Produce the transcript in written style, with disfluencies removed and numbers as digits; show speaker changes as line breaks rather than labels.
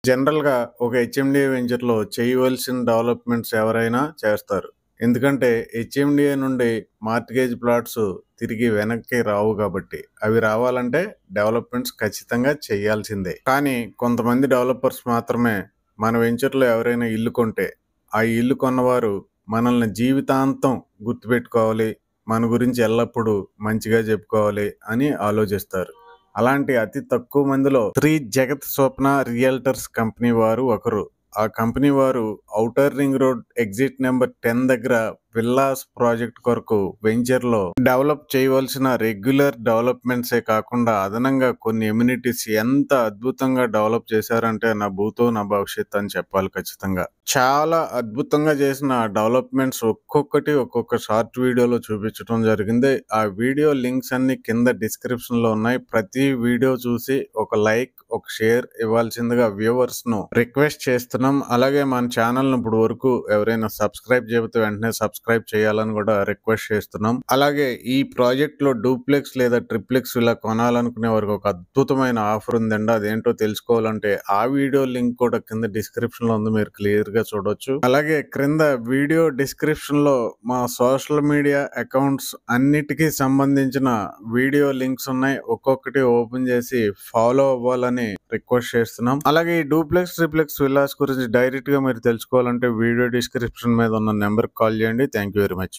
జనరల్‌గా ఒక హెచ్ఎండిఏ వెంచర్‌లో చేయవలసిన డెవలప్‌మెంట్స్ ఎవరైనా చేస్తారు. ఎందుకంటే హెచ్ఎండిఏ నుండి మార్ట్‌గేజ్ ప్లాట్స్ తిరిగి వెనక్కి రావు కాబట్టి. అవి రావాలంటే డెవలప్‌మెంట్స్ ఖచ్చితంగా చేయాల్సిందే. కానీ కొంతమంది డెవలపర్స్ మాత్రమే మన వెంచర్‌లో ఎవరైనా ఇల్లు కొంటే, ఆ ఇల్లు కొన్నవారు మనల్ని జీవితాంతం గుర్తుపెట్టుకోవాలి, మన గురించి ఎల్లప్పుడూ మంచిగా చెప్పుకోవాలి అని ఆలోచిస్తారు. అలాంటి అతి తక్కువ మందిలో శ్రీ జగత్ స్వప్న రియల్టర్స్ కంపెనీ వారు ఒకరు. ఆ కంపెనీ వారు outer ring road exit number 10 దగ్గర విల్లాస్ ప్రాజెక్ట్ కొరకు వెంచర్‌లో డెవలప్ చేయవలసిన రెగ్యులర్ డెవలప్‌మెంట్సే కాకుండా అదనంగా కొన్ని ఎమ్యూనిటీస్ ఎంత అద్భుతంగా డెవలప్ చేశారంటే నా భూతో నా భవిష్యత్ అని చెప్పాలి ఖచ్చితంగా. చాలా అద్భుతంగా చేసిన డెవలప్‌మెంట్స్ ఒక్కొక్కటి ఒక్కొక్క షార్ట్ వీడియోలో చూపించడం జరిగింది. ఆ వీడియో లింక్స్ అన్ని కింద డిస్క్రిప్షన్‌లో ఉన్నాయి. ప్రతి వీడియో చూసి ఒక లైక్, ఒక షేర్ ఇవ్వాల్సిందిగా వ్యూవర్స్‌ను రిక్వెస్ట్ చేస్తున్నాం. అలాగే మన ఛానల్‌ను ఇప్పుడు వరకు ఎవరైనా సబ్స్క్రైబ్ చేయకపోతే వెంటనే సబ్స్క్రైబ్ చేయాలని కూడా రిక్వెస్ట్ చేస్తున్నాం. అలాగే ఈ ప్రాజెక్ట్‌లో డూప్లెక్స్ లేదా ట్రిప్లెక్స్ ఇలా కొనాలనుకునే వారికి ఒక అద్భుతమైన ఆఫర్ ఉందండి. అదేంటో తెలుసుకోవాలంటే ఆ వీడియో లింక్ కూడా కింద డిస్క్రిప్షన్‌లో ఉంది. మీరు క్లియర్‌గా చూడొచ్చు. అలాగే క్రింద వీడియో డిస్క్రిప్షన్‌లో మా సోషల్ మీడియా అకౌంట్స్ అన్నిటికీ సంబంధించిన వీడియో లింక్స్ ఉన్నాయి. ఒక్కొక్కటి ఓపెన్ చేసి ఫాలో అవ్వాలని రిక్వెస్ట్ చేస్తున్నాం. అలాగే ఈ డూప్లెక్స్, ట్రిప్లెక్స్ విల్లాస్ గురించి డైరెక్ట్ గా మీరు తెలుసుకోవాలంటే వీడియో డిస్క్రిప్షన్ మీద ఉన్న నెంబర్ కాల్ చేయండి. Thank you very much.